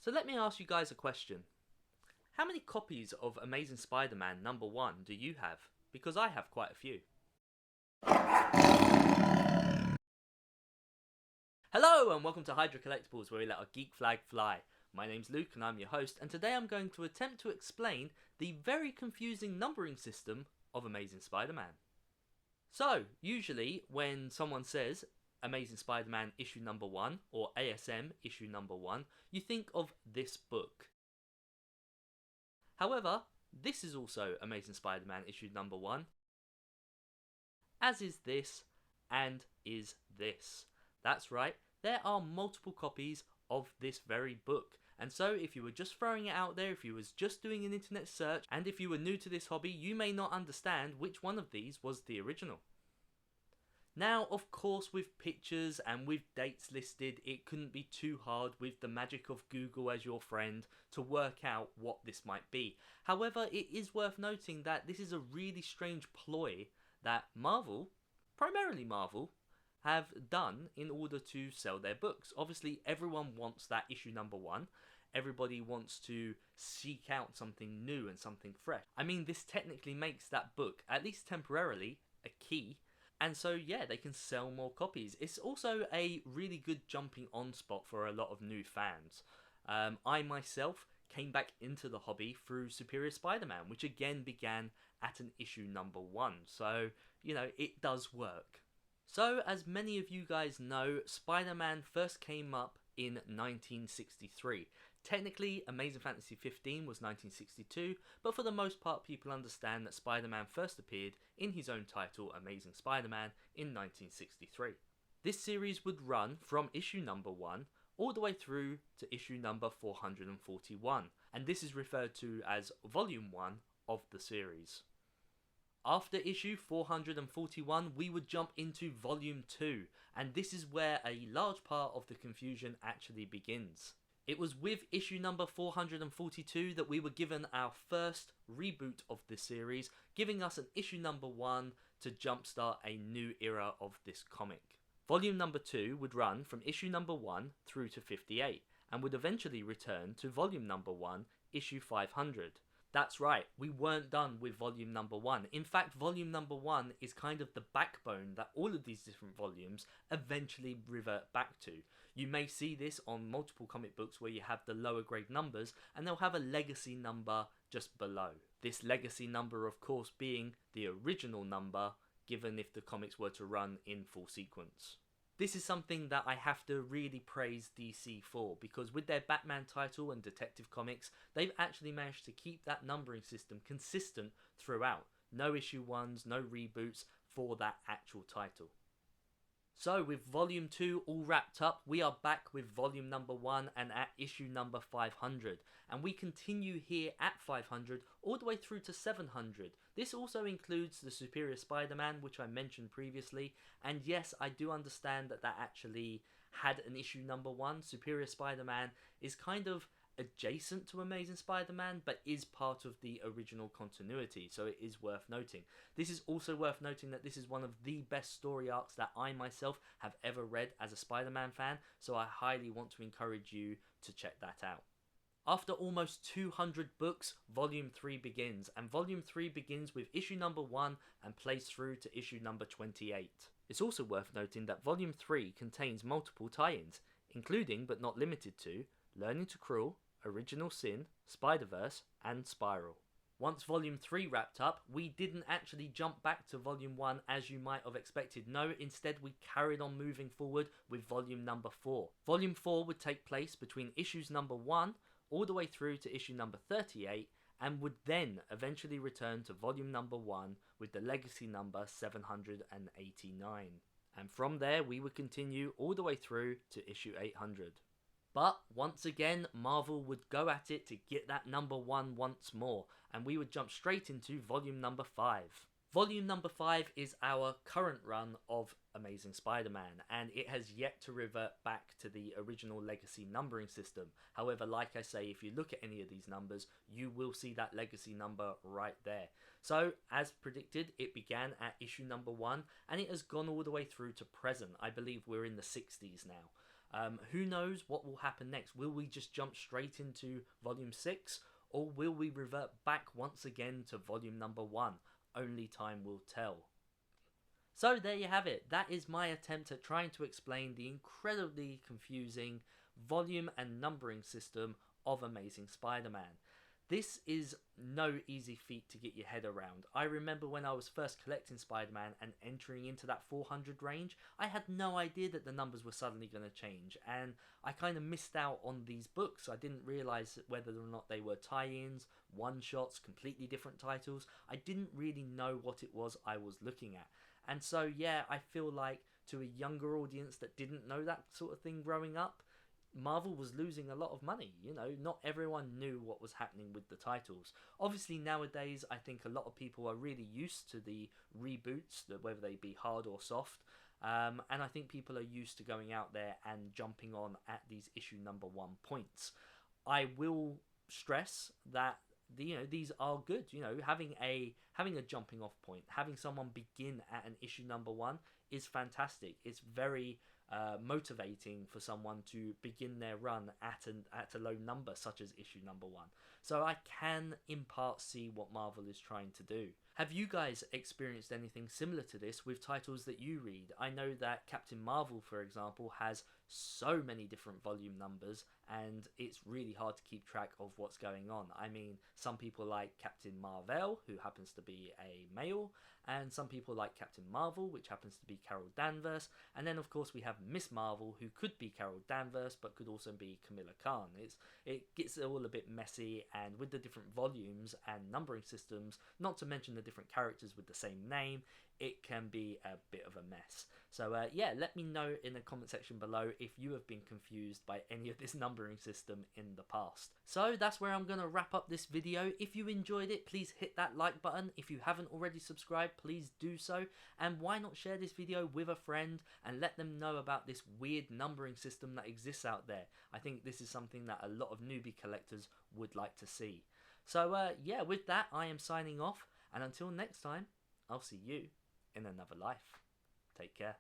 So let me ask you guys a question. How many copies of Amazing Spider-Man #1 do you have? Because I have quite a few. Hello and welcome to HydraCollectables, where we let our geek flag fly. My name's Luke and I'm your host, and today I'm going to attempt to explain the very confusing numbering system of Amazing Spider-Man. So, usually when someone says Amazing Spider-Man issue #1 or ASM issue #1, you think of this book. However, this is also Amazing Spider-Man issue #1, as is this, and is this. That's right, there are multiple copies of this very book. And so if you were just throwing it out there, if you was just doing an internet search, and if you were new to this hobby, you may not understand which one of these was the original. Now, of course, with pictures and with dates listed, it couldn't be too hard with the magic of Google as your friend to work out what this might be. However, it is worth noting that this is a really strange ploy that Marvel, primarily Marvel, have done in order to sell their books. Obviously, everyone wants that issue #1. Everybody wants to seek out something new and something fresh. I mean, this technically makes that book, at least temporarily, a key. And so, yeah, they can sell more copies. It's also a really good jumping on spot for a lot of new fans. I myself came back into the hobby through Superior Spider-Man, which again began at an issue #1. So, you know, it does work. So, as many of you guys know, Spider-Man first came up in 1963. Technically, Amazing Fantasy 15 was 1962, but for the most part people understand that Spider-Man first appeared in his own title, Amazing Spider-Man, in 1963. This series would run from issue #1 all the way through to issue number 441, and this is referred to as Volume 1 of the series. After issue 441, we would jump into Volume 2, and this is where a large part of the confusion actually begins. It was with issue number 442 that we were given our first reboot of this series, giving us an issue #1 to jumpstart a new era of this comic. Volume #2 would run from issue #1 through to 58, and would eventually return to volume #1, issue 500. That's right, we weren't done with volume #1. In fact, volume #1 is kind of the backbone that all of these different volumes eventually revert back to. You may see this on multiple comic books where you have the lower grade numbers, and they'll have a legacy number just below. This legacy number, of course, being the original number, given if the comics were to run in full sequence. This is something that I have to really praise DC for, because with their Batman title and Detective Comics, they've actually managed to keep that numbering system consistent throughout. No issue 1s, no reboots for that actual title. So with volume 2 all wrapped up, we are back with volume #1 and at issue number 500. And we continue here at 500 all the way through to 700. This also includes the Superior Spider-Man, which I mentioned previously. And yes, I do understand that actually had an issue #1. Superior Spider-Man is kind of adjacent to Amazing Spider-Man, but is part of the original continuity, so it is worth noting. This is also worth noting that this is one of the best story arcs that I myself have ever read as a Spider-Man fan, so I highly want to encourage you to check that out. After almost 200 books, Volume 3 begins, and Volume 3 begins with issue #1 and plays through to issue number 28. It's also worth noting that Volume 3 contains multiple tie-ins, including but not limited to Learning to Crawl, Original Sin, Spider-Verse, and Spiral. Once Volume 3 wrapped up, we didn't actually jump back to Volume 1 as you might have expected. No, instead we carried on moving forward with Volume 4. Volume 4 would take place between issues #1 all the way through to issue number 38, and would then eventually return to Volume 1 with the legacy number 789. And from there we would continue all the way through to issue 800. But once again, Marvel would go at it to get that #1 once more, and we would jump straight into volume 5. Volume 5 is our current run of Amazing Spider-Man, and it has yet to revert back to the original legacy numbering system. However, like I say, if you look at any of these numbers, you will see that legacy number right there. So, as predicted, it began at issue #1, and it has gone all the way through to present. I believe we're in the 60s now. Who knows what will happen next? Will we just jump straight into volume 6, or will we revert back once again to volume number 1? Only time will tell. So there you have it. That is my attempt at trying to explain the incredibly confusing volume and numbering system of Amazing Spider-Man. This is no easy feat to get your head around. I remember when I was first collecting Spider-Man and entering into that 400 range, I had no idea that the numbers were suddenly going to change, and I kind of missed out on these books. I didn't realise whether or not they were tie-ins, one-shots, completely different titles. I didn't really know what it was I was looking at. And so, yeah, I feel like to a younger audience that didn't know that sort of thing growing up, Marvel was losing a lot of money. You know, not everyone knew what was happening with the titles. Obviously, nowadays, I think a lot of people are really used to the reboots, whether they be hard or soft. And I think people are used to going out there and jumping on at these issue number 1 points. I will stress that these are good. You know, having a jumping off point, having someone begin at an issue number 1 is fantastic. It's very motivating for someone to begin their run at a low number such as issue number 1. So I can in part see what Marvel is trying to do. Have you guys experienced anything similar to this with titles that you read? I know that Captain Marvel, for example, has so many different volume numbers, and it's really hard to keep track of what's going on. I mean, some people like Captain Marvel, who happens to be a male, and some people like Captain Marvel, which happens to be Carol Danvers, and then of course we have Miss Marvel, who could be Carol Danvers, but could also be Camilla Khan. It gets all a bit messy, and with the different volumes and numbering systems, not to mention the different characters with the same name, it can be a bit of a mess. So yeah, let me know in the comment section below if you have been confused by any of this numbering system in the past. So that's where I'm going to wrap up this video. If you enjoyed it, please hit that like button. If you haven't already subscribed, please do so. And why not share this video with a friend and let them know about this weird numbering system that exists out there. I think this is something that a lot of newbie collectors would like to see. So yeah, with that, I am signing off. And until next time, I'll see you in another life. Take care.